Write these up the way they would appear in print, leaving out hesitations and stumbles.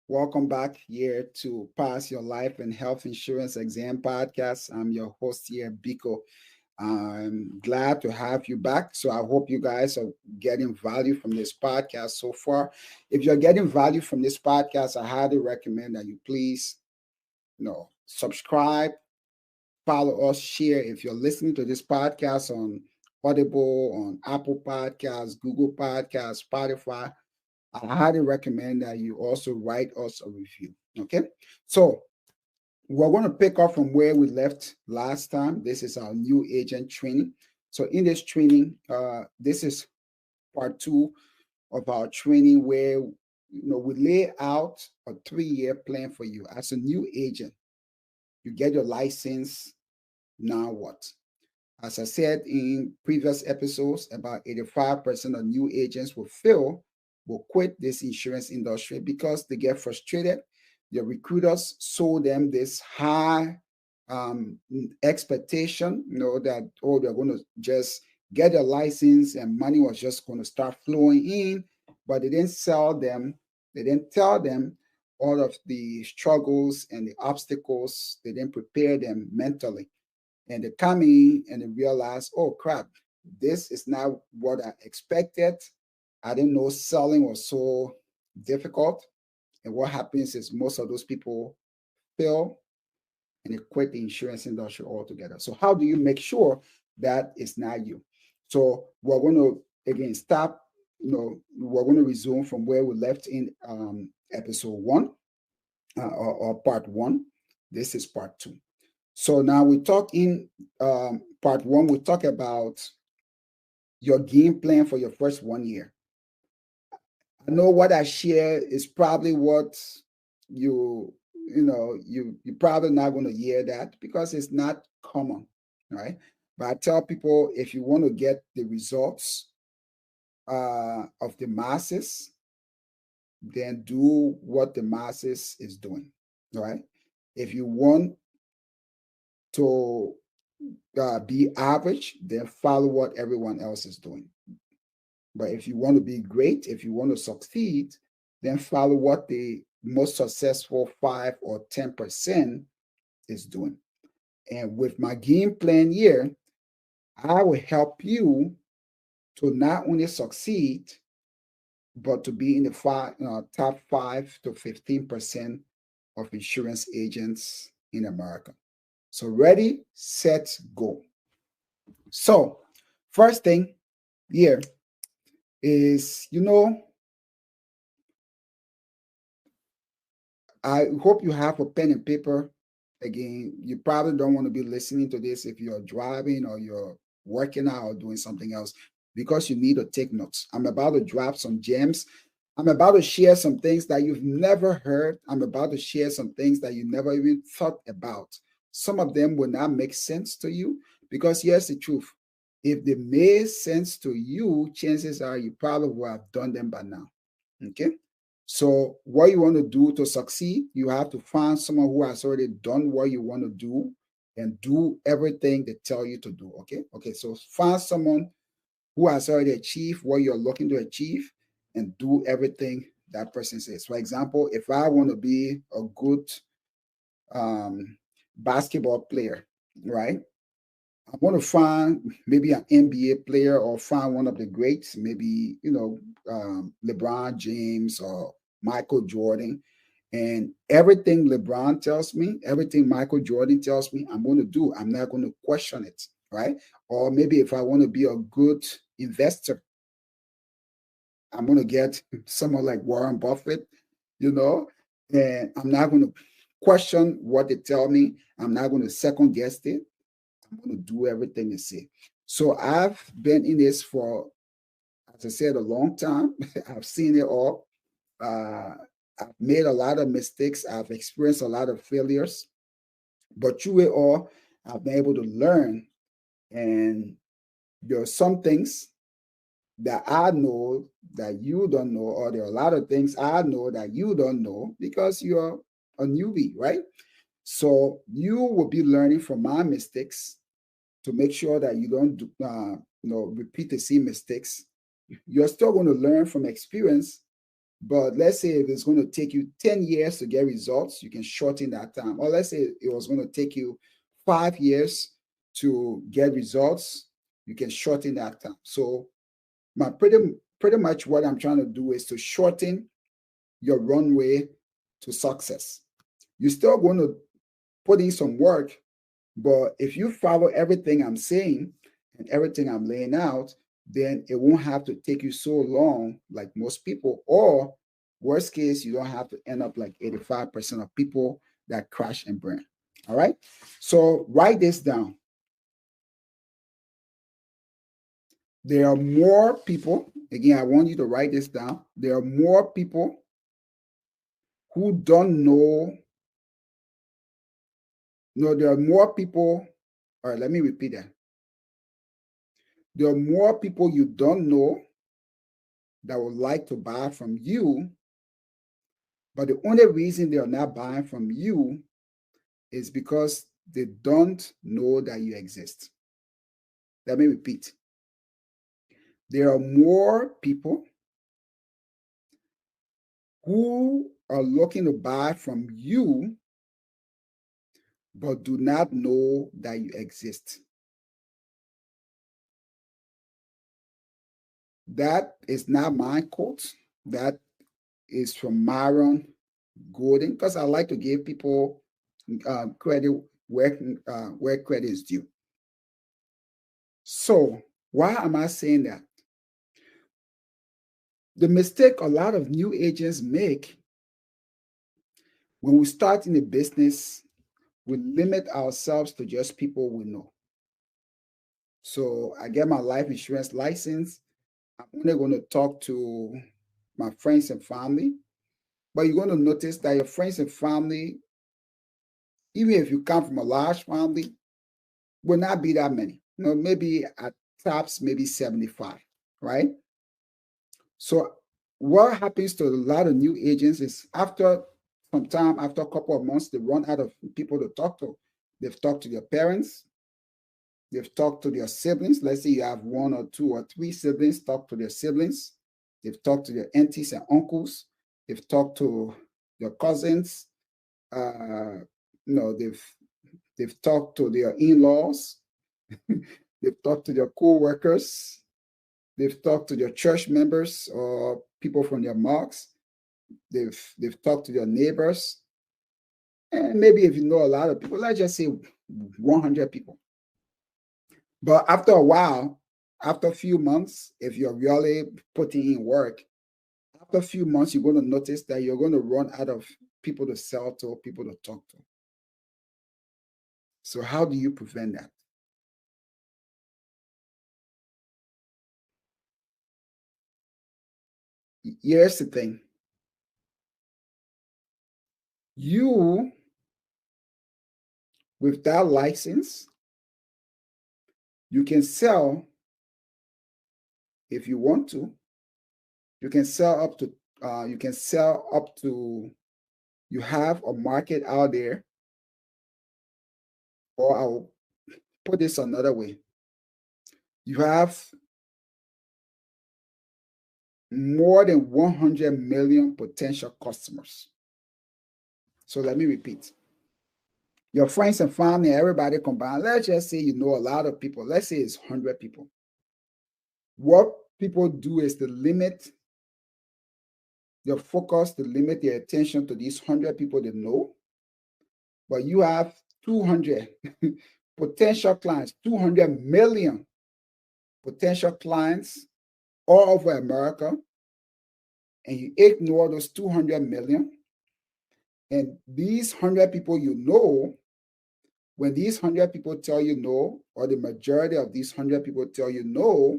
Welcome back here to Pass Your Life and Health Insurance Exam Podcast. I'm your host here, Biko. I'm glad to have you back. So I hope you guys are getting value from this podcast so far. If you're getting value from this podcast, I highly recommend that you please, subscribe, follow us, share. If you're listening to this podcast on Audible, on Apple Podcasts, Google Podcasts, Spotify, I highly recommend that you also write us a review. Okay. So we're going to pick up from where we left last time. This is our new agent training. So in this training, this is part two of our training where we lay out a 3-year plan for you as a new agent. You get your license. Now what? As I said in previous episodes, about 85% of new agents will quit this insurance industry because they get frustrated. The recruiters sold them this high expectation, that, oh, they're going to just get a license and money was just going to start flowing in, but they didn't tell them all of the struggles and the obstacles. They didn't prepare them mentally, and they come in and they realize, oh crap, this is not what I expected. I didn't know selling was so difficult. And what happens is most of those people fail and they quit the insurance industry altogether. So how do you make sure that it's not you? So we're going to again stop. We're going to resume from where we left in episode one, or part one. This is part two. So now we talk in part one, we talk about your game plan for your first 1 year. I know what I share is probably what you're probably not going to hear that because it's not common, right? But I tell people, if you want to get the results of the masses, then do what the masses is doing, right? If you want to be average, then follow what everyone else is doing. But if you want to be great, if you want to succeed, then follow what the most successful 5 or 10% is doing. And with my game plan here, I will help you to not only succeed, but to be in the top 5 to 15% of insurance agents in America. So ready, set, go. So first thing here is, I hope you have a pen and paper. Again, you probably don't want to be listening to this if you're driving or you're working out or doing something else because you need to take notes. I'm about to drop some gems. I'm about to share some things that you've never heard. I'm about to share some things that you never even thought about. Some of them will not make sense to you because here's the truth. If they made sense to you, chances are you probably would have done them by now. Okay? So what you want to do to succeed, you have to find someone who has already done what you want to do and do everything they tell you to do. Okay. Okay. So find someone who has already achieved what you're looking to achieve and do everything that person says. For example, if I want to be a good basketball player, right? I want to find maybe an NBA player or find one of the greats, maybe, LeBron James or Michael Jordan. And everything LeBron tells me, everything Michael Jordan tells me, I'm going to do. I'm not going to question it, right? Or maybe if I want to be a good investor, I'm going to get someone like Warren Buffett, and I'm not going to question what they tell me. I'm not going to second guess it. I'm going to do everything they say. So I've been in this for, as I said, a long time. I've seen it all. I've made a lot of mistakes. I've experienced a lot of failures. But through it all, I've been able to learn. And there are some things that I know that you don't know, or there are a lot of things I know that you don't know because you're a newbie, right? So you will be learning from my mistakes to make sure that you don't repeat the same mistakes. You're still going to learn from experience, But let's say if it's going to take you 10 years to get results, you can shorten that time. Or let's say it was going to take you 5 years to get results, you can shorten that time. So my pretty much what I'm trying to do is to shorten your runway to success. You're still going to put in some work, but if you follow everything I'm saying and everything I'm laying out, then it won't have to take you so long like most people. Or worst case, you don't have to end up like 85% of people that crash and burn. All right. So write this down. There are more people, again, I want you to write this down. There are more people who don't know. No, there are more people. All right, let me repeat that. There are more people you don't know that would like to buy from you, but the only reason they are not buying from you is because they don't know that you exist. Let me repeat. There are more people who are looking to buy from you, but do not know that you exist. That is not my quote. That is from Myron Golden, because I like to give people credit where credit is due. So why am I saying that? The mistake a lot of new agents make when we start in a business, we limit ourselves to just people we know. So I get my life insurance license. I'm only going to talk to my friends and family. But you're going to notice that your friends and family, even if you come from a large family, will not be that many. Maybe at tops, maybe 75, right? So what happens to a lot of new agents is after some time, after a couple of months, they run out of people to talk to. They've talked to their parents. They've talked to their siblings. Let's say you have 1 or 2 or 3 siblings, talk to their siblings. They've talked to their aunties and uncles. They've talked to their cousins. They've talked to their in-laws. They've talked to their co-workers. They've talked to their church members or people from their mosques. They've talked to their neighbors. And maybe if you know a lot of people, let's just say 100 people. But after a while, after a few months, if you're really putting in work, after a few months, you're going to notice that you're going to run out of people to sell to, people to talk to. So how do you prevent that? Here's the thing. You, with that license, you can sell if you want to. You can sell up to, you have a market out there, or I'll put this another way. You have more than 100 million potential customers. So let me repeat. Your friends and family, everybody combined, let's just say you know a lot of people. Let's say it's 100 people. What people do is to limit their focus, to limit their attention to these 100 people they know. But you have 200 potential clients, 200 million potential clients all over America, and you ignore those 200 million. And these 100 people you know, when these 100 people tell you no, or the majority of these 100 people tell you no,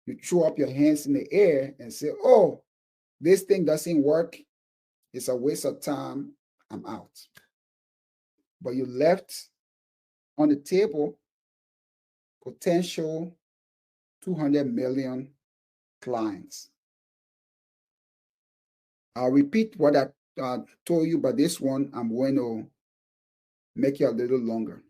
you throw up your hands in the air and say, oh, this thing doesn't work. It's a waste of time. I'm out. But you left on the table potential 200 million clients. I'll repeat what I told you, but this one I'm going to make it a little longer.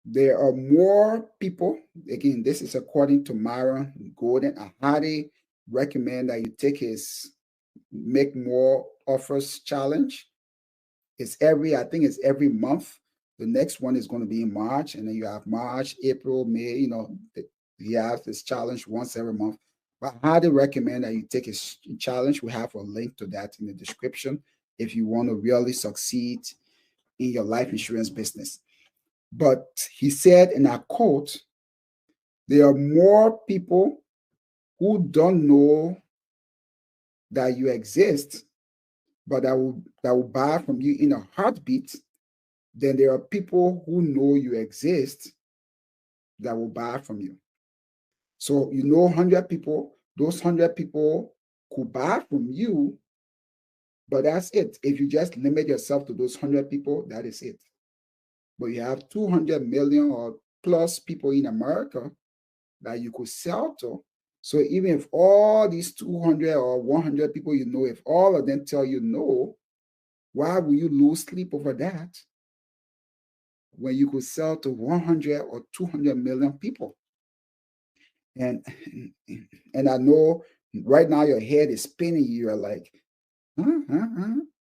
There are more people, again, this is according to Myron Golden, a highly recommend that you take his Make More Offers challenge. I think it's every month. The next one is going to be in March, and then you have March, April, May. He has this challenge once every month. But I highly recommend that you take his challenge. We have a link to that in the description if you want to really succeed in your life insurance business. But he said, and I quote, there are more people who don't know that you exist, but that will buy from you in a heartbeat, then there are people who know you exist that will buy from you. So 100 people, those 100 people could buy from you, but that's it. If you just limit yourself to those 100 people, that is it. But you have 200 million or plus people in America that you could sell to. So even if all these 200 or 100 people if all of them tell you no, why will you lose sleep over that when you could sell to 100 or 200 million people? And I know right now your head is spinning. You're like,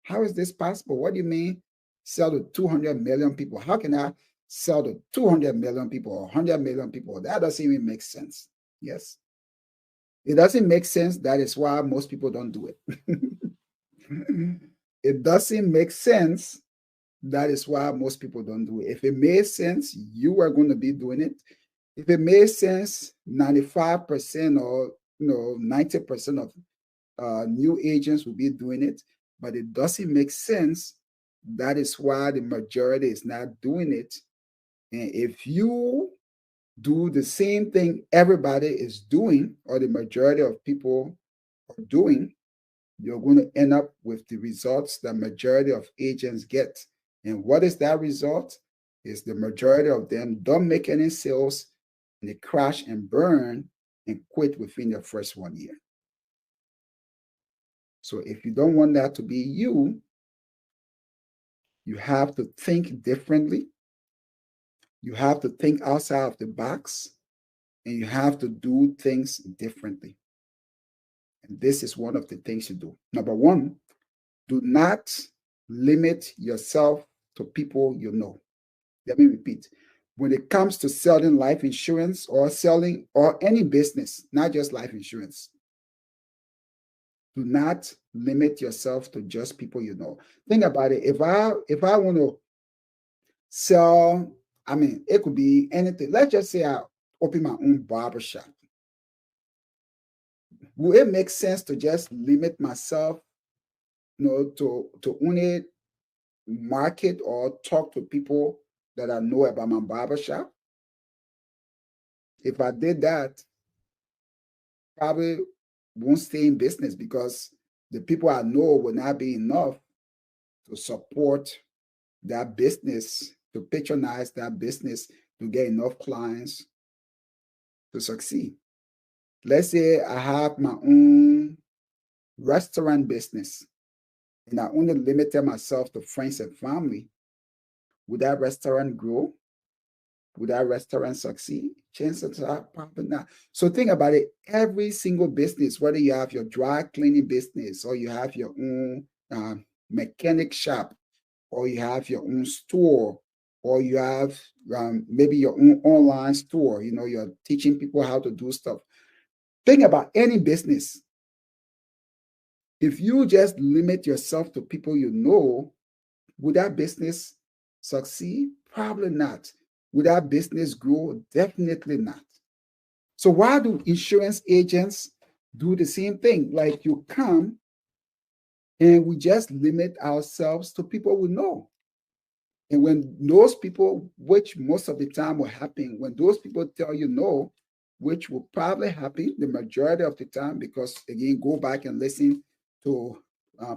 how is this possible? What do you mean sell to 200 million people? How can I sell to 200 million people or 100 million people? That doesn't even make sense. Yes. It doesn't make sense. That is why most people don't do it. It doesn't make sense. That is why most people don't do it. If it made sense, you are going to be doing it. If it made sense, 95% or 90% of new agents will be doing it, but it doesn't make sense. That is why the majority is not doing it. And if you do the same thing everybody is doing, or the majority of people are doing, you're going to end up with the results the majority of agents get. And what is that result? Is the majority of them don't make any sales, and they crash and burn and quit within the first 1 year. So if you don't want that to be you, you have to think differently. You have to think outside of the box, and you have to do things differently. And this is one of the things you do. Number one, do not limit yourself to people you know. Let me repeat. When it comes to selling life insurance or any business, not just life insurance, do not limit yourself to just people you know. Think about it. If I want to sell, it could be anything. Let's just say I open my own barbershop. Will it make sense to just limit myself, to only market or talk to people that I know about my barbershop? If I did that, probably won't stay in business because the people I know will not be enough to support that business, to patronize that business, to get enough clients to succeed. Let's say I have my own restaurant business and I only limited myself to friends and family. Would that restaurant grow? Would that restaurant succeed? Chances are probably not. So think about it. Every single business, whether you have your dry cleaning business or you have your own mechanic shop or you have your own store or you have maybe your own online store, you're teaching people how to do stuff. Think about any business. If you just limit yourself to people you know, would that business succeed? Probably not. Would that business grow? Definitely not. So why do insurance agents do the same thing? Like you come and we just limit ourselves to people we know. And when those people, which most of the time will happen, when those people tell you no, which will probably happen the majority of the time, because again, go back and listen to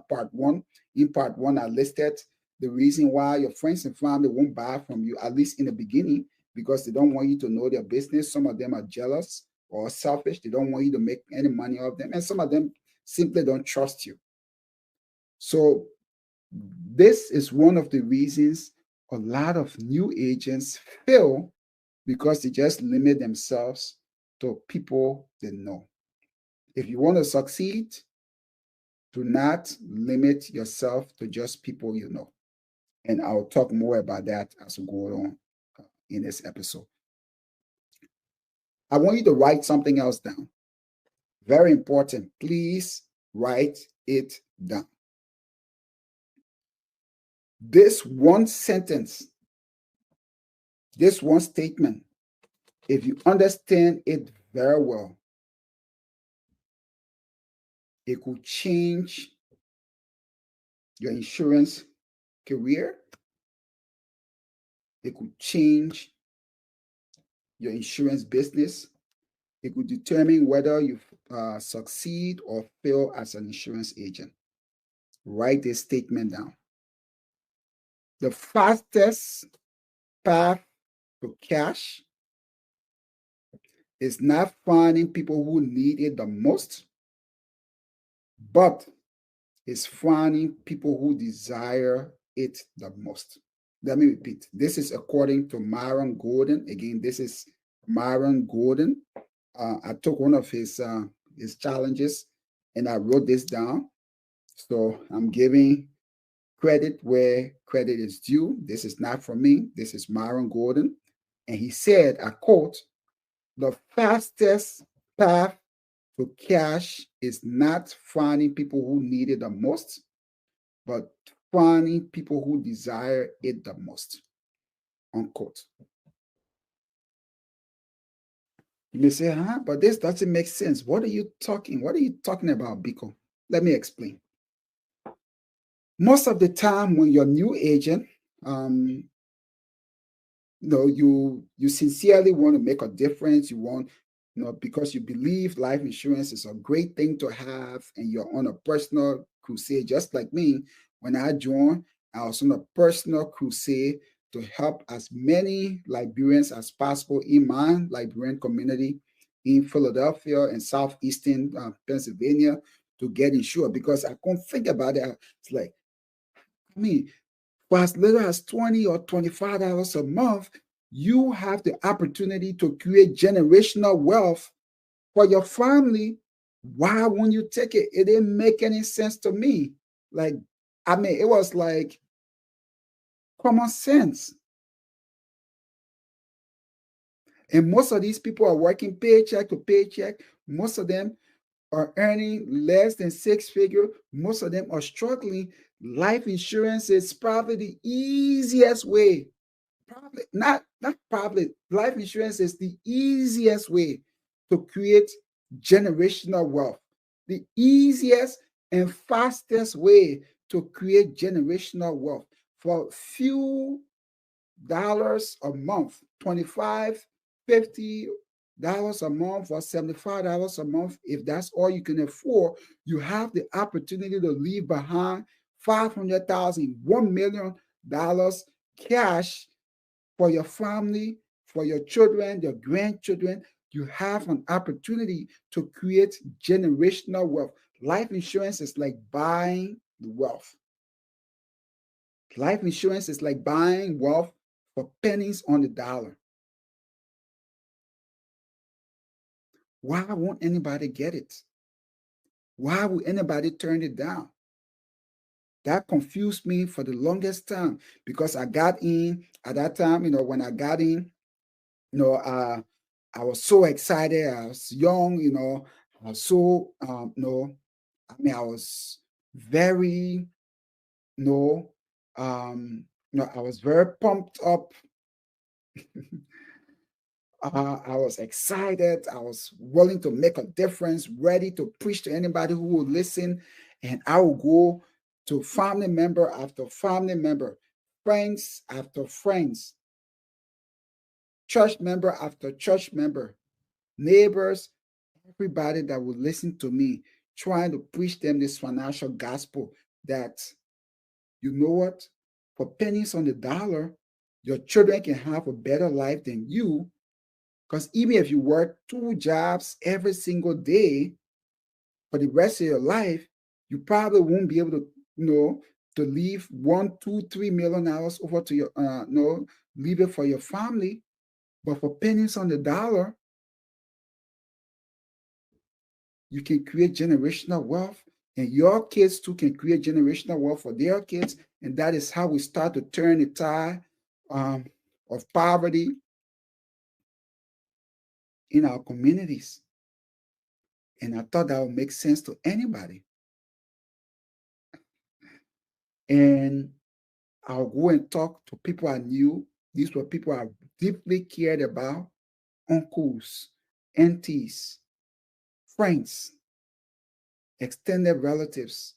part one. In part one, I listed the reason why your friends and family won't buy from you, at least in the beginning, because they don't want you to know their business. Some of them are jealous or selfish. They don't want you to make any money off them. And some of them simply don't trust you. So this is one of the reasons a lot of new agents fail, because they just limit themselves to people they know. If you want to succeed, do not limit yourself to just people you know. And I'll talk more about that as we go on in this episode. I want you to write something else down. Very important. Please write it down. This one sentence, this one statement, if you understand it very well, it could change your insurance career. It could change your insurance business. It could determine whether you succeed or fail as an insurance agent. Write this statement down. The fastest path to cash is not finding people who need it the most, but is finding people who desire it the most. Let me repeat. This is according to Myron Golden. Again, this is Myron Golden. I took one of his challenges and I wrote this down. So I'm giving credit where credit is due. This is not from me. This is Myron Golden. And he said, I quote, the fastest path to cash is not finding people who need it the most, but finding people who desire it the most. Unquote. You may say, but this doesn't make sense. What are you talking about, Biko? Let me explain. Most of the time when you're a new agent, you sincerely want to make a difference. You want, because you believe life insurance is a great thing to have, and you're on a personal crusade, just like me. When I joined, I was on a personal crusade to help as many Liberians as possible in my Liberian community in Philadelphia and southeastern Pennsylvania to get insured, because I couldn't think about it. It's like, for as little as $20 or $25 a month, you have the opportunity to create generational wealth for your family. Why won't you take it? It didn't make any sense to me. It was like common sense. And most of these people are working paycheck to paycheck. Most of them are earning less than six figures. Most of them are struggling. Life insurance is probably the easiest way. Life insurance is the easiest way to create generational wealth. The easiest and fastest way to create generational wealth for few dollars a month, 25, 50 dollars a month or $75 a month. If that's all you can afford, you have the opportunity to leave behind $500,000, $1 million cash for your family, for your children, your grandchildren. You have an opportunity to create generational wealth. Life insurance is like buying wealth. Life insurance is like buying wealth for pennies on the dollar. Why won't anybody get it? Why would anybody turn it down? That confused me for the longest time, because I got in at that time, when I got in, I was so excited. I was young, I was so, I was very, I was very pumped up. I was excited. I was willing to make a difference, ready to preach to anybody who would listen. And I would go to family member after family member, friends after friends, church member after church member, neighbors, everybody that would listen to me, trying to preach them this financial gospel that, you know what, for pennies on the dollar, your children can have a better life than you. Because even if you work 2 jobs every single day for the rest of your life, you probably won't be able to, to leave $1, $2, $3 million over to your, leave it for your family. But for pennies on the dollar, you can create generational wealth, and your kids too can create generational wealth for their kids. And that is how we start to turn the tide of poverty in our communities. And I thought that would make sense to anybody. And I'll go and talk to people I knew. These were people I deeply cared about, uncles, aunties, friends, extended relatives,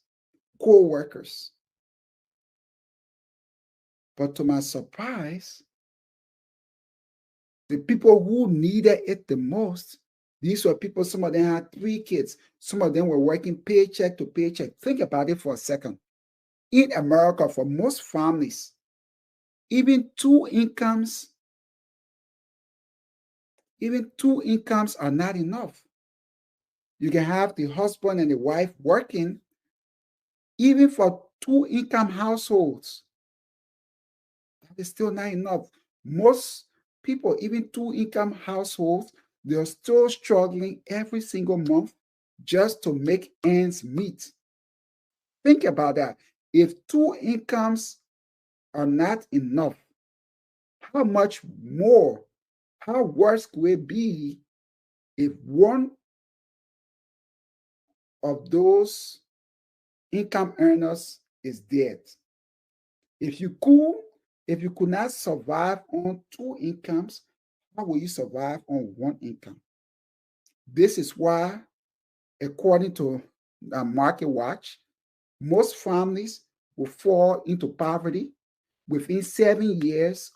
co-workers. But to my surprise, the people who needed it the most, these were people, some of them had 3 kids. Some of them were working paycheck to paycheck. Think about it for a second. In America, for most families, even two incomes are not enough. You can have the husband and the wife working, even for 2-income households. That is still not enough. Most people, even 2-income households, they're still struggling every single month just to make ends meet. Think about that. If 2 incomes are not enough, how much more, how worse could it be if one of those income earners is dead? If you could not survive on 2 incomes, how will you survive on 1 income? This is why, according to Market Watch, most families will fall into poverty within 7 years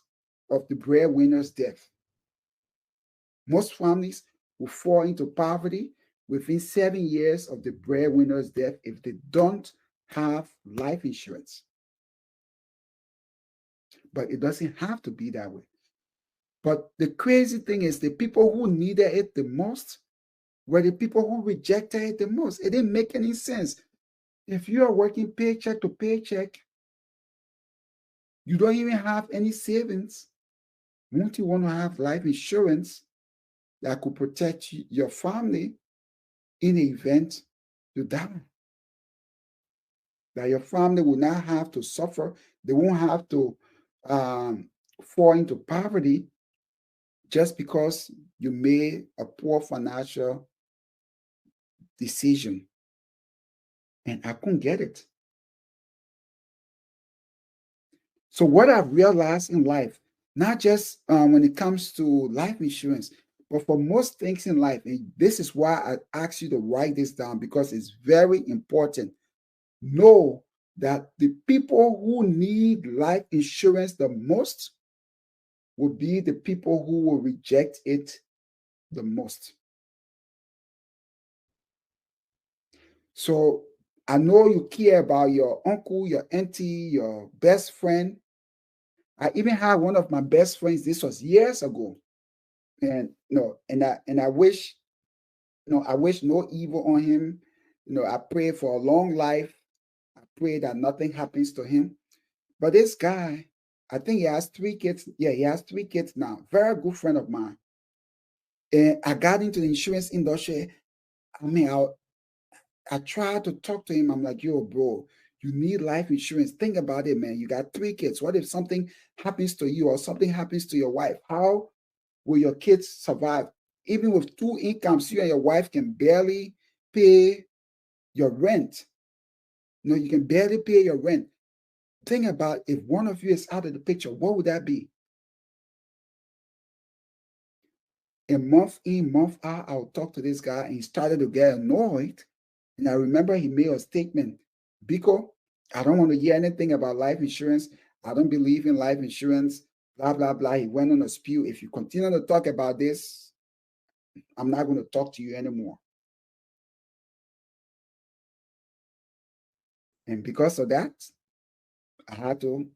of the breadwinner's death. Most families will fall into poverty within 7 years of the breadwinner's death if they don't have life insurance. But it doesn't have to be that way. But the crazy thing is, the people who needed it the most were the people who rejected it the most. It didn't make any sense. If you are working paycheck to paycheck, you don't even have any savings. Won't you want to have life insurance that could protect your family in the event you die? That your family will not have to suffer. They won't have to fall into poverty just because you made a poor financial decision. And I couldn't get it. So what I've realized in life, not just when it comes to life insurance, but for most things in life, and this is why I ask you to write this down, because it's very important. Know that the people who need life insurance the most will be the people who will reject it the most. So I know you care about your uncle, your auntie, your best friend. I even had one of my best friends, this was years ago. And I wish, I wish no evil on him. I pray for a long life. I pray that nothing happens to him. But this guy, I think he has 3 kids. Yeah, he has 3 kids now. Very good friend of mine. And I got into the insurance industry. I mean, I tried to talk to him. I'm like, yo, bro, you need life insurance. Think about it, man. You got 3 kids. What if something happens to you or something happens to your wife? How will your kids survive? Even with 2 incomes, you and your wife can barely pay your rent. You can barely pay your rent. Think about if one of you is out of the picture, what would that be? A month in, month out, I'll talk to this guy, and he started to get annoyed. And I remember he made a statement, Biko, I don't want to hear anything about life insurance. I don't believe in life insurance, blah, blah, blah. He went on a spew. If you continue to talk about this, I'm not going to talk to you anymore. And because of that, I had to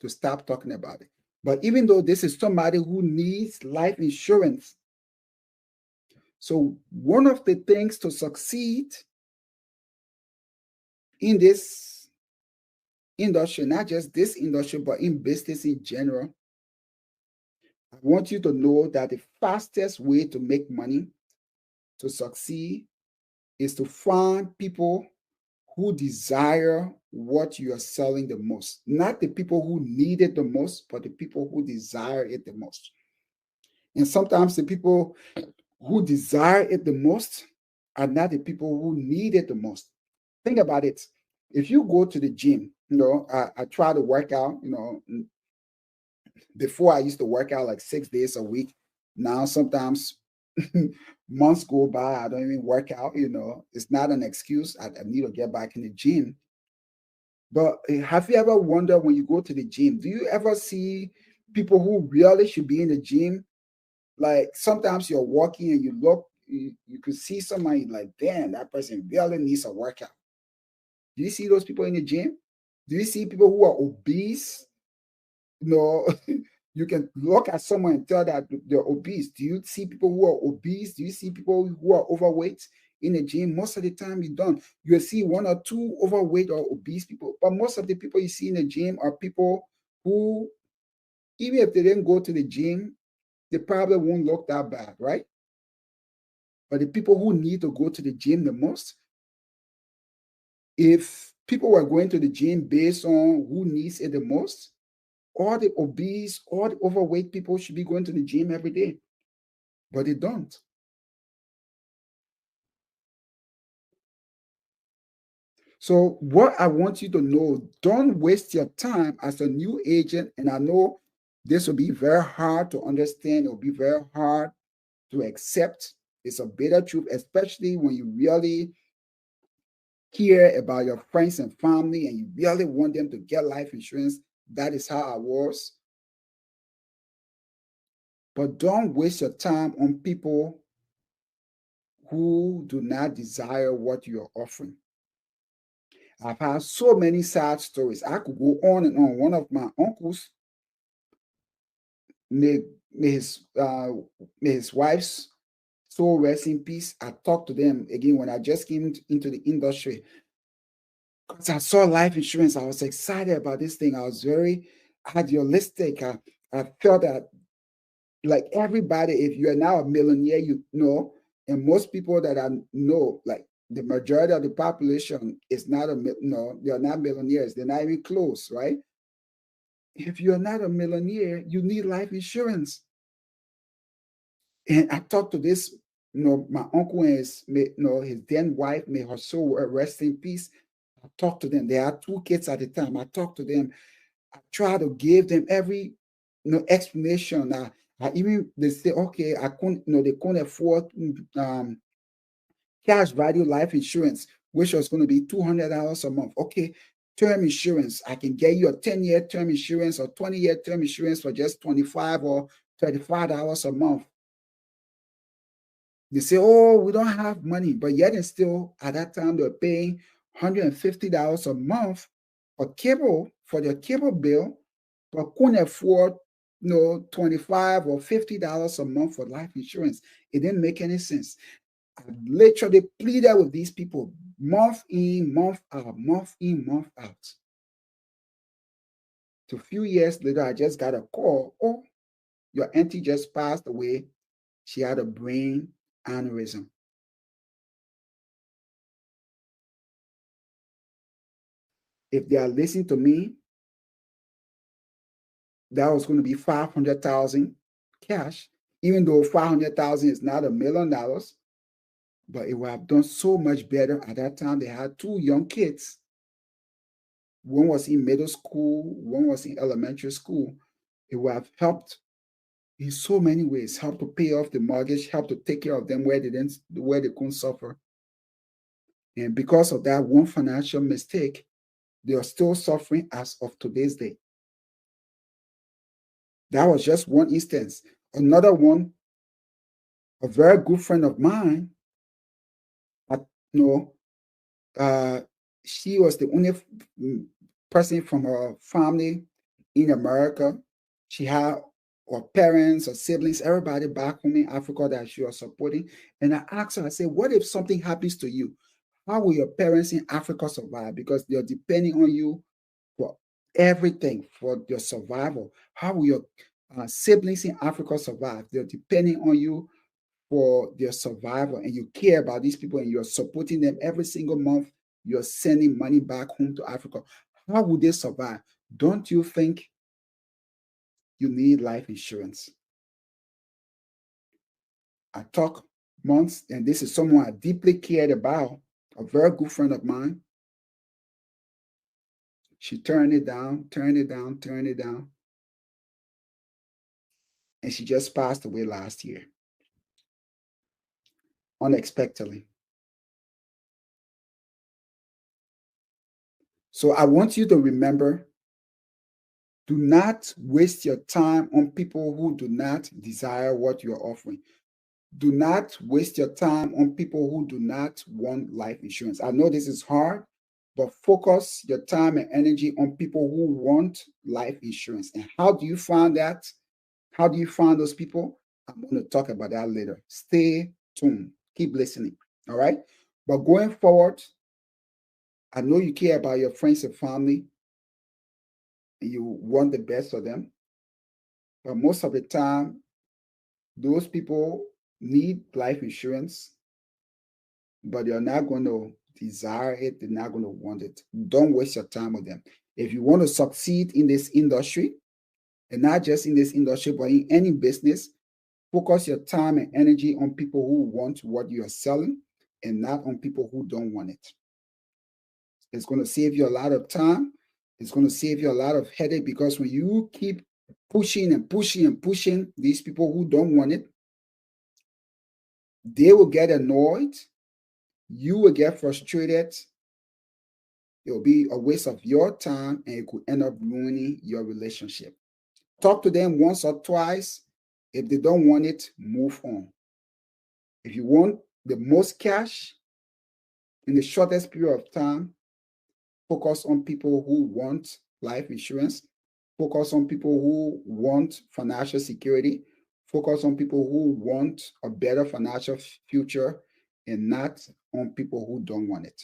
stop talking about it. But even though this is somebody who needs life insurance, so one of the things to succeed in this industry, not just this industry, but in business in general, I want you to know that the fastest way to make money, to succeed, is to find people who desire what you are selling the most. Not the people who need it the most, but the people who desire it the most. And sometimes the people who desire it the most are not the people who need it the most. Think about it. If you go to the gym, I try to work out, before I used to work out like 6 days a week. Now sometimes months go by, I don't even work out, It's not an excuse. I need to get back in the gym. But have you ever wondered when you go to the gym, do you ever see people who really should be in the gym? Like sometimes you're walking and you look, you could see somebody like, damn, that person really needs a workout. Do you see those people in the gym? Do you see people who are obese? No, you can look at someone and tell that they're obese. Do you see people who are obese? Do you see people who are overweight in the gym? Most of the time, you don't. You'll see one or two overweight or obese people, but most of the people you see in the gym are people who, even if they didn't go to the gym, they probably won't look that bad, right? But the people who need to go to the gym the most, if people were going to the gym based on who needs it the most, all the obese, all the overweight people should be going to the gym every day, but they don't. So, what I want you to know, don't waste your time as a new agent. And I know this will be very hard to understand, it will be very hard to accept. It's a bitter truth, especially when you really care about your friends and family and you really want them to get life insurance. That is how I was. But don't waste your time on people who do not desire what you're offering. I've had so many sad stories. I could go on and on. One of my uncles, may, may his uh, may his wife's soul rest in peace. I talked to them again when I just came into the industry. Because I saw life insurance, I was excited about this thing. I was very idealistic. I felt that like everybody, if you're now a millionaire, and most people that I know, like the majority of the population is not they're not millionaires. They're not even close, right? If you're not a millionaire, you need life insurance. And I talked to this, my uncle and his then wife, may her soul rest in peace. I talked to them. They had 2 kids at the time. I talked to them. I tried to give them every explanation. I even they say, okay, I couldn't, they couldn't afford cash value life insurance, which was going to be $200 a month. Okay, term insurance. I can get you a 10-year term insurance or 20-year term insurance for just $25 or $35 a month. They say, oh, we don't have money, but yet and still at that time they were paying $150 a month for cable, for their cable bill, but couldn't afford $25 or $50 a month for life insurance. It didn't make any sense. I literally pleaded with these people month in, month out, month in, month out. So a few years later, I just got a call. Oh, your auntie just passed away. She had a brain aneurysm. If they are listening to me, that was going to be 500,000 cash, even though 500,000 is not $1 million, but it would have done so much better. At that time, they had 2 young kids. One was in middle school, one was in elementary school. It would have helped in so many ways, helped to pay off the mortgage, helped to take care of them where they couldn't suffer. And because of that one financial mistake, they are still suffering as of today's day. That was just one instance. Another one, a very good friend of mine, you know, uh, she was the only person from her family in America. She had her parents, her siblings, everybody back home in Africa that she was supporting. And I asked her, I said, what if something happens to you? How will your parents in Africa survive? Because they're depending on you for everything, for your survival. How will your siblings in Africa survive? They're depending on you for their survival, and you care about these people, and you're supporting them every single month, you're sending money back home to Africa, how would they survive? Don't you think you need life insurance? I talk months, and this is someone I deeply cared about, a very good friend of mine. She turned it down, turned it down, turned it down. And she just passed away last year, unexpectedly. So I want you to remember, do not waste your time on people who do not desire what you're offering. Do not waste your time on people who do not want life insurance. I know this is hard, but focus your time and energy on people who want life insurance. And how do you find that? How do you find those people? I'm going to talk about that later. Stay tuned. Keep listening. All right. But going forward, I know you care about your friends and family, and you want the best for them. But most of the time, those people need life insurance, but they're not going to desire it. They're not going to want it. Don't waste your time with them. If you want to succeed in this industry, and not just in this industry, but in any business, focus your time and energy on people who want what you are selling and not on people who don't want it. It's going to save you a lot of time. It's going to save you a lot of headache, because when you keep pushing and pushing and pushing these people who don't want it, they will get annoyed. You will get frustrated. It will be a waste of your time, and it could end up ruining your relationship. Talk to them once or twice. If they don't want it, move on. If you want the most cash in the shortest period of time, focus on people who want life insurance. Focus on people who want financial security. Focus on people who want a better financial future, and not on people who don't want it.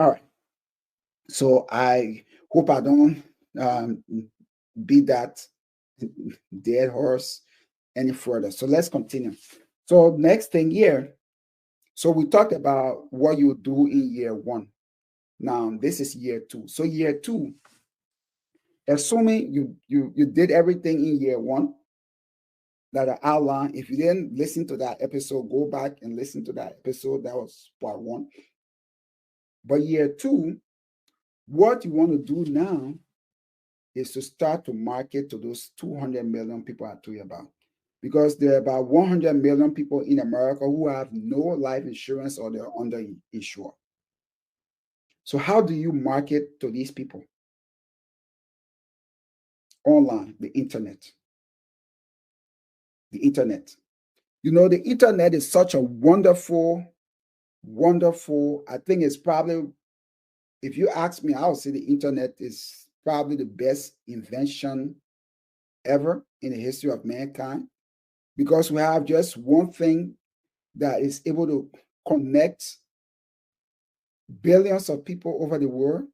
All right. So I hope I don't um, beat that dead horse any further. So let's continue. So next thing here. So we talked about what you do in year one. Now this is year two. So year two, assuming you did everything in year one that I outlined. If you didn't listen to that episode, go back and listen to that episode. That was part one. But year two, what you want to do now is to start to market to those 200 million people I told you about. Because there are about 100 million people in America who have no life insurance, or they're underinsured. So how do you market to these people? Online, the internet. The internet. You know, the internet is such a wonderful, I think it's probably, if you ask me, I would say the internet is probably the best invention ever in the history of mankind, because we have just one thing that is able to connect billions of people over the world.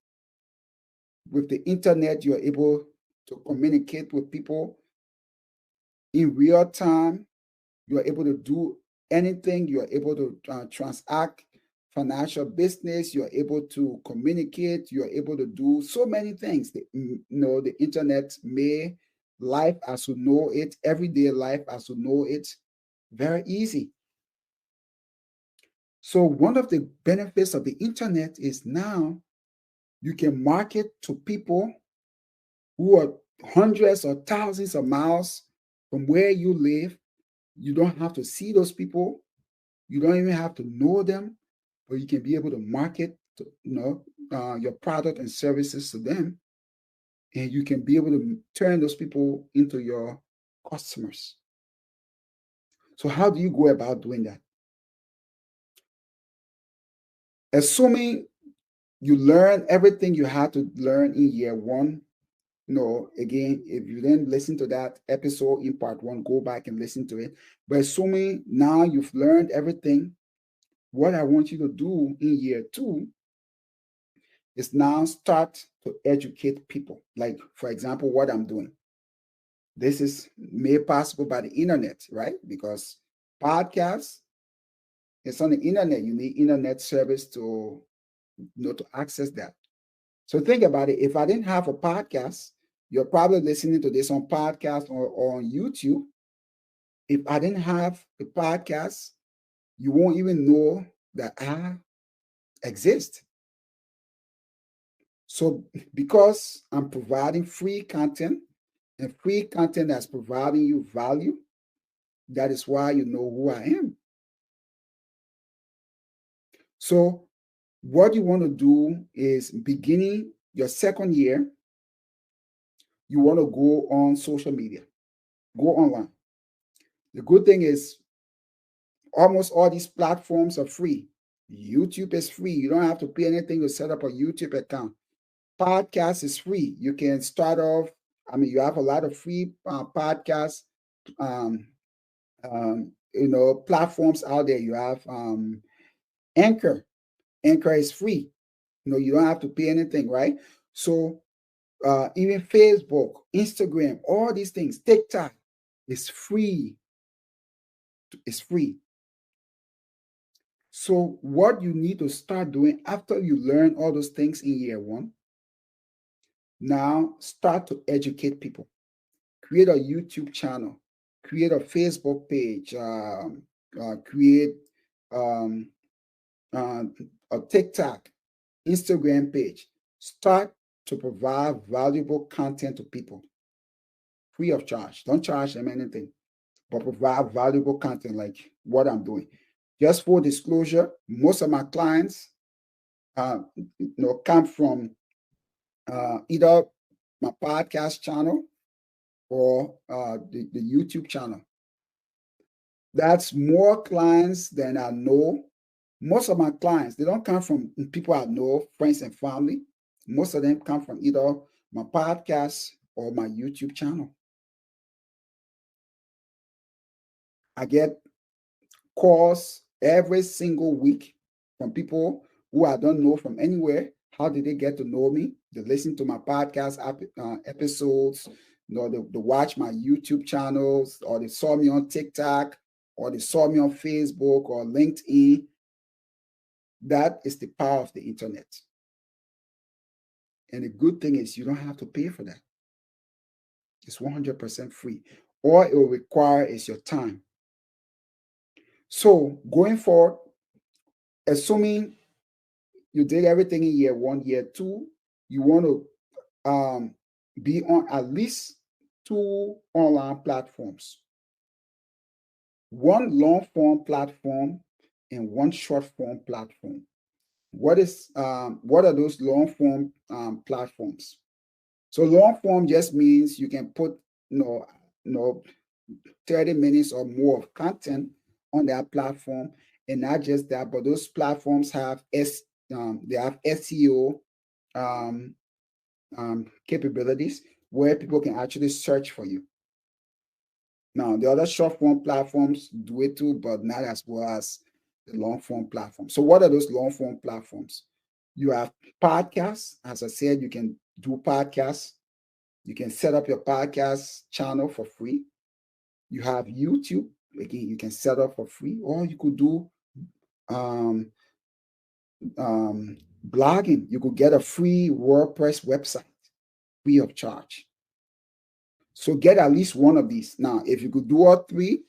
With the internet, you're able to communicate with people in real time. You're able to do anything. You're able to transact financial business. You're able to communicate. You're able to do so many things. The internet made life as we know it, everyday life as we know it, very easy. So one of the benefits of the internet is now you can market to people who are hundreds or thousands of miles from where you live. You don't have to see those people. You don't even have to know them, but you can be able to market your product and services to them, and you can be able to turn those people into your customers. So how do you go about doing that? Assuming you learn everything you had to learn in year one. No, again, if you didn't listen to that episode in part one, go back and listen to it. But assuming now you've learned everything, what I want you to do in year two is now start to educate people. Like, for example, what I'm doing. This is made possible by the internet, right? Because Podcasts, it's on the internet. You need internet service to to access that. So think about it. If I didn't have a podcast, you're probably listening to this on podcast or on YouTube. If I didn't have a podcast, you won't even know that I exist. So because I'm providing free content and free content that's providing you value, that is why you know who I am. So what you want to do is beginning your second year, you want to go on social media, go online. The good thing is almost all these platforms are free. YouTube is free. You don't have to pay anything to set up a YouTube account. Podcast is free. You can start off. I mean, you have a lot of free podcasts, um, platforms out there. You have Anchor. Anchor is free. You don't have to pay anything, right? So even Facebook, Instagram, all these things, TikTok is free. It's free. So what you need to start doing after you learn all those things in year one, now start to educate people. Create a YouTube channel, create a Facebook page, create um, uh, a TikTok, Instagram page. Start to provide valuable content to people free of charge. Don't charge them anything, but provide valuable content like what I'm doing. Just full disclosure, most of my clients come from either my podcast channel or the YouTube channel. That's more clients than I know. Most of my clients, they don't come from people I know, friends and family. Most of them come from either my podcast or my YouTube channel. I get calls every single week from people who I don't know from anywhere. How did they get to know me? They listen to my podcast episodes, they watch my YouTube channels, or they saw me on TikTok, or they saw me on Facebook or LinkedIn. That is the power of the internet. And the good thing is you don't have to pay for that. It's 100% free. All it will require is your time. So going forward, assuming you did everything in year one, year two, you want to be on at least 2 online platforms, one long form platform and one short form platform. What are those long form platforms? So long form just means you can put you know, you know 30 minutes or more of content on that platform. And not just that, but those platforms have they have SEO um, capabilities where people can actually search for you. Now, the other short form platforms do it too, but not as well as the long form platform. So, what are those long form platforms? You have podcasts. As I said, you can do podcasts. You can set up your podcast channel for free. You have YouTube. Again, you can set up for free, or you could do um, blogging. You could get a free WordPress website free of charge. So get at least one of these. Now, if you could do all three,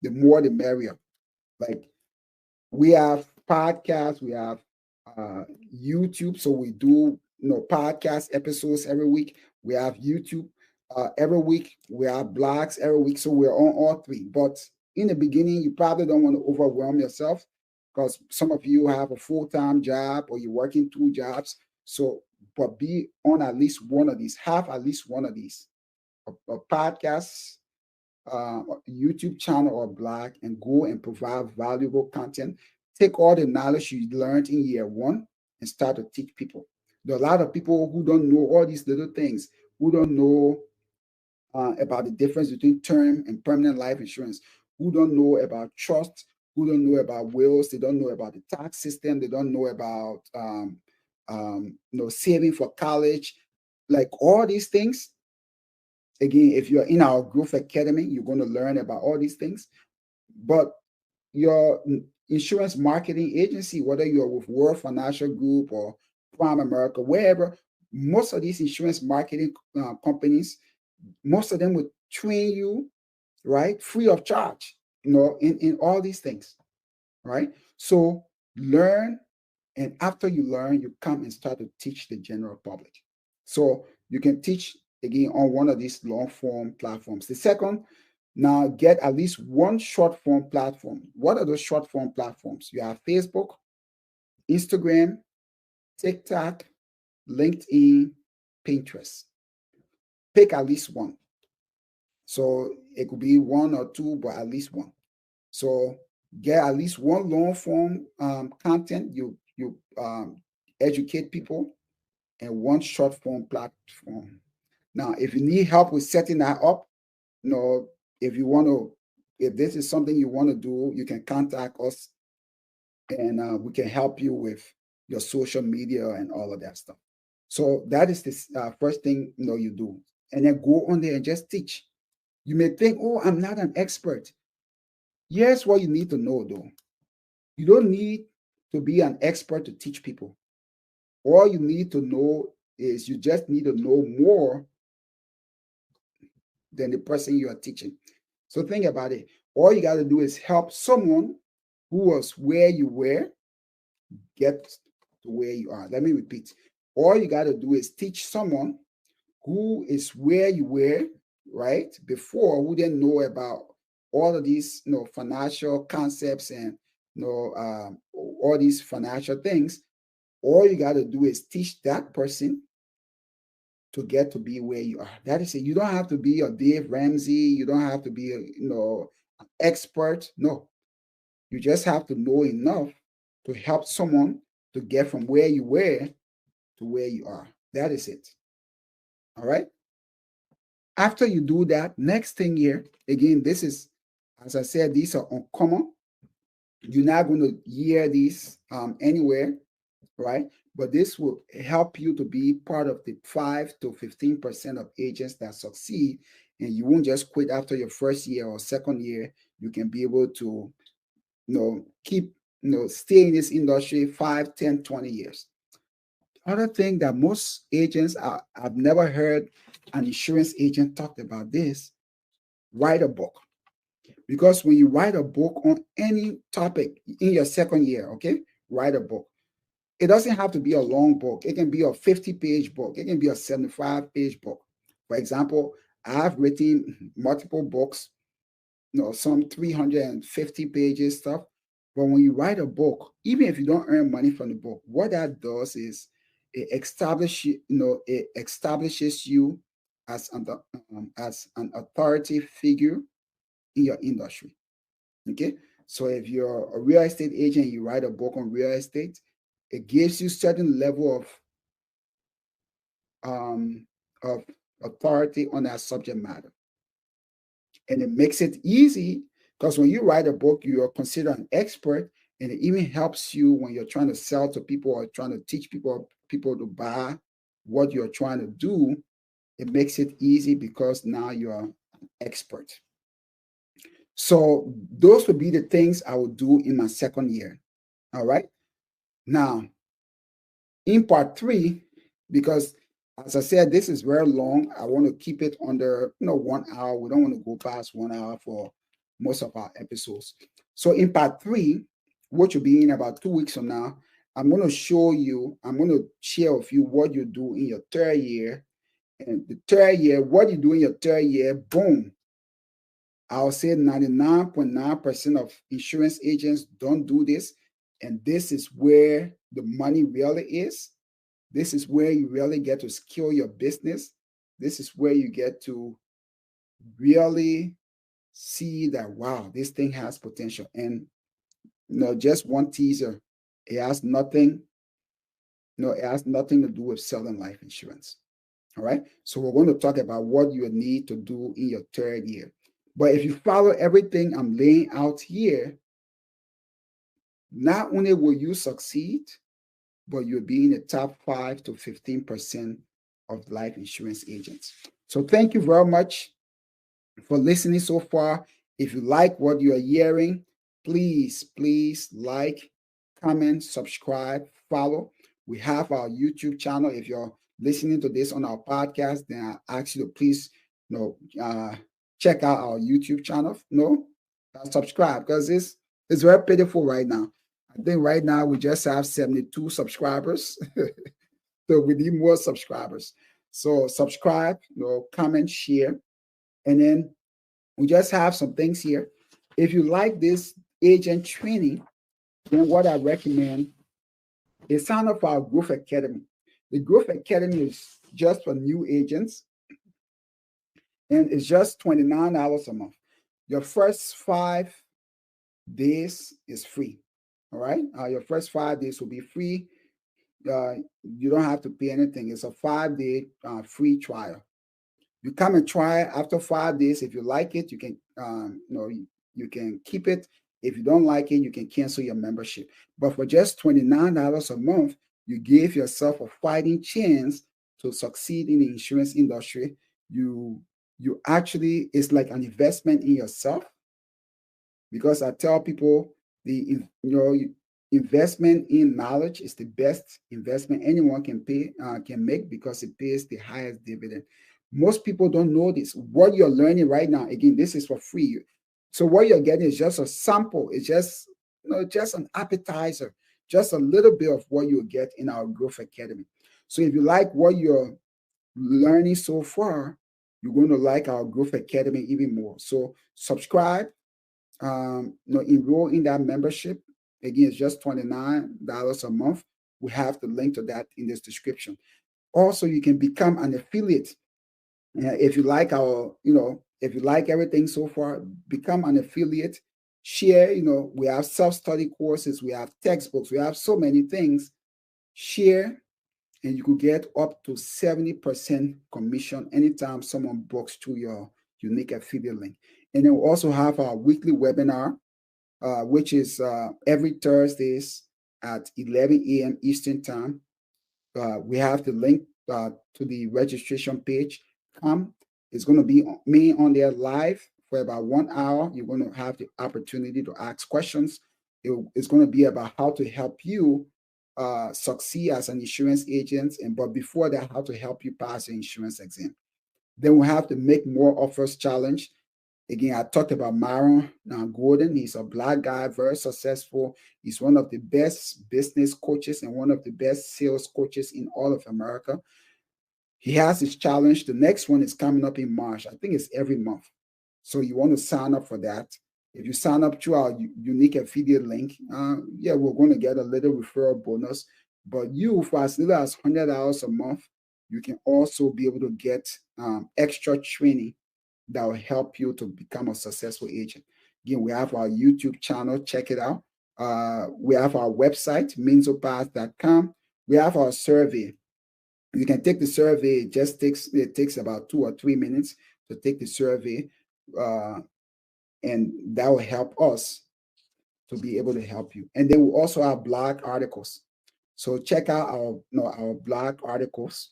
the more the merrier. Like we have podcasts, we have YouTube, so we do podcast episodes every week. We have YouTube every week. We have blogs every week, so we're on all three. But in the beginning, you probably don't want to overwhelm yourself because some of you have a full-time job or you're working 2 jobs. So, but be on at least one of these. Have at least one of these. A podcast, YouTube channel or blog, and go and provide valuable content. Take all the knowledge you learned in year one and start to teach people. There are a lot of people who don't know all these little things, who don't know about the difference between term and permanent life insurance, who don't know about trust, who don't know about wills, they don't know about the tax system, they don't know about saving for college, like all these things. Again, if you're in our growth academy, you're going to learn about all these things. But your insurance marketing agency, whether you're with World Financial Group or Prime America, wherever, most of these insurance marketing companies, most of them will train you, right, free of charge, in all these things, right? So learn, and after you learn, you come and start to teach the general public. So you can teach again on one of these long form platforms. The second, now get at least one short form platform. What are those short form platforms? You have Facebook, Instagram, TikTok, LinkedIn, Pinterest. Pick at least one. So it could be one or two, but at least one. So get at least one long form content. You educate people, and one short form platform. Now, if you need help with setting that up, if you want to, if this is something you want to do, you can contact us, and we can help you with your social media and all of that stuff. So that is the first thing you do, and then go on there and just teach. You may think, oh, I'm not an expert. Here's what you need to know, though. You don't need to be an expert to teach people. All you need to know is you just need to know more than the person you are teaching. So think about it. All you got to do is help someone who was where you were get to where you are. Let me repeat. All you got to do is teach someone who is where you were, right, before, who didn't know about all of these, financial concepts and, all these financial things. All you got to do is teach that person to get to be where you are. That is it. You don't have to be a Dave Ramsey. You don't have to be an expert. No, you just have to know enough to help someone to get from where you were to where you are. That is it. All right. After you do that, next thing here, again, this is, as I said, these are uncommon. You're not going to hear these anywhere, right? But this will help you to be part of the 5 to 15% of agents that succeed. And you won't just quit after your first year or second year. You can be able to, keep, stay in this industry 5, 10, 20 years. Other thing that most agents, I've never heard an insurance agent talk about this, write a book. Because when you write a book on any topic in your second year, okay, write a book. It doesn't have to be a long book. It can be a 50-page book. It can be a 75-page book. For example, I've written multiple books, some 350 pages stuff. But when you write a book, even if you don't earn money from the book, what that does is it establishes you as an authority figure in your industry. Okay. So if you're a real estate agent, you write a book on real estate, it gives you certain level of authority on that subject matter. And it makes it easy because when you write a book, you are considered an expert, and it even helps you when you're trying to sell to people or trying to teach people to buy what you're trying to do. It makes it easy because now you're an expert. So those would be the things I would do in my second year. All right. Now, in part 3, because as I said, this is very long. I want to keep it under 1 hour. We don't want to go past 1 hour for most of our episodes. So in part 3, which will be in about 2 weeks from now, I'm going to share with you what you do in your third year. And the third year, what you do in your third year, boom. I'll say 99.9% of insurance agents don't do this. And this is where the money really is. This is where you really get to scale your business. This is where you get to really see that, wow, this thing has potential. And just one teaser, it has nothing to do with selling life insurance. All right. So we're going to talk about what you need to do in your third year. But if you follow everything I'm laying out here, not only will you succeed, but you'll be in the top 5 to 15% of life insurance agents. So thank you very much for listening so far. If you like what you are hearing, please like, comment, subscribe, follow. We have our YouTube channel. If you're listening to this on our podcast, then I ask you to please, check out our YouTube channel. Subscribe, because it's very pitiful right now. I think right now we just have 72 subscribers. So we need more subscribers. So subscribe, comment, share, and then we just have some things here. If you like this agent training, then what I recommend is sign up for our Growth Academy. The Growth Academy is just for new agents, and it's just $29 a month. Your first 5 days is free. All right. Your first 5 days will be free. You don't have to pay anything. It's a 5-day free trial. You come and try it. After 5 days. If you like it, you can you can keep it. If you don't like it, you can cancel your membership. But for just $29 a month, you give yourself a fighting chance to succeed in the insurance industry. You actually, it's like an investment in yourself, because I tell people the investment in knowledge is the best investment anyone can make, because it pays the highest dividend. Most people don't know this. What you're learning right now, again, this is for free. So what you're getting is just a sample. It's just just an appetizer, just a little bit of what you'll get in our Growth Academy. So if you like what you're learning so far, you're going to like our Growth Academy even more. So subscribe, enroll in that membership. Again, it's just $29 a month. We have the link to that in this description. Also, you can become an affiliate. If you like if you like everything so far, become an affiliate. Share, we have self-study courses, we have textbooks, we have so many things. Share, and you could get up to 70% commission anytime someone books through your unique affiliate link. And then we also have our weekly webinar, which is every Thursdays at 11 a.m. Eastern Time. We have the link to the registration page. It's going to be me on there live for about 1 hour. You're going to have the opportunity to ask questions. It's going to be about how to help you succeed as an insurance agent, but before that, how to help you pass the insurance exam. Then we have the Make More Offers Challenge. Again, I talked about Myron Gordon. He's a Black guy, very successful. He's one of the best business coaches and one of the best sales coaches in all of America. He has his challenge. The next one is coming up in March. I think it's every month. So you want to sign up for that. If you sign up through our unique affiliate link, we're going to get a little referral bonus. But you, for as little as $100 a month, you can also be able to get extra training that will help you to become a successful agent. Again, we have our YouTube channel. Check it out. We have our website, menzopath.com. We have our survey. You can take the survey. It takes about 2 or 3 minutes to take the survey, and that will help us to be able to help you. And then we also have blog articles. So check out our blog articles.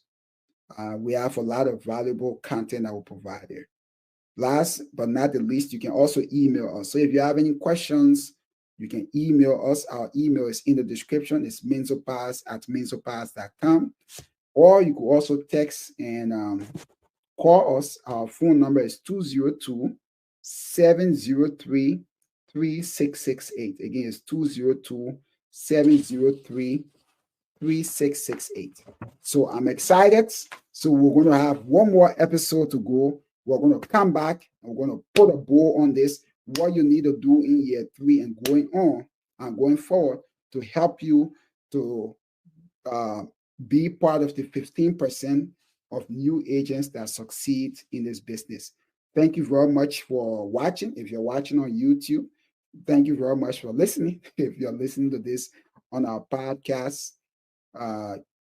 We have a lot of valuable content that we provide there. Last but not the least, you can also email us. So if you have any questions, you can email us. Our email is in the description. It's menzopath@menzopath.com. Or you could also text and call us. Our phone number is 202-703-3668. Again, it's 202-703-3668. So I'm excited. So we're going to have one more episode to go. We're going to come back and we're going to put a bow on this, what you need to do in year 3 and going on and going forward to help you to be part of the 15% of new agents that succeed in this business. Thank you very much for watching. If you're watching on YouTube, thank you very much for listening. If you're listening to this on our podcast,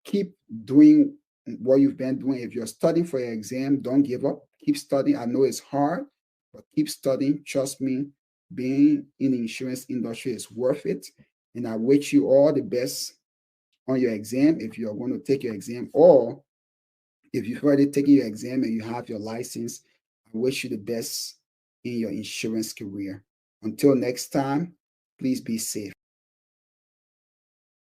keep doing what you've been doing. If you're studying for your exam, don't give up. Keep studying. I know it's hard, but keep studying. Trust me, being in the insurance industry is worth it. And I wish you all the best on your exam if you're going to take your exam, or if you've already taken your exam and you have your license. I wish you the best in your insurance career. Until next time, Please be safe.